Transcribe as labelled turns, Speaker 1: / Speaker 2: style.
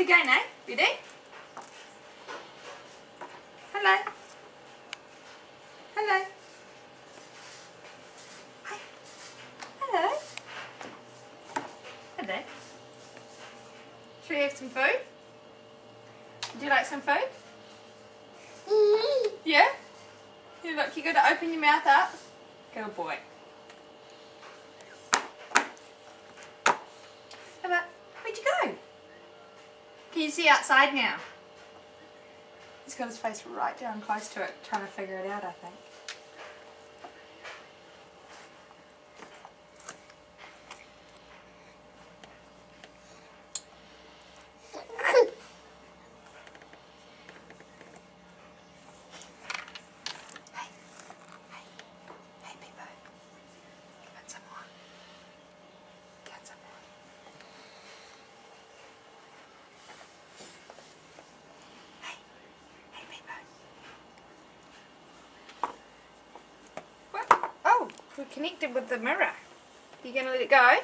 Speaker 1: we go now. Ready? Hello. Hello. Hi. Hello. Hello. Should we have some food? Would you like some food? Yeah? You look, you got to open your mouth up. Good boy. Where'd you go? Can you see outside now? He's got his face right down close to it, trying to figure it out, I think. We're connected with the mirror. You gonna let it go?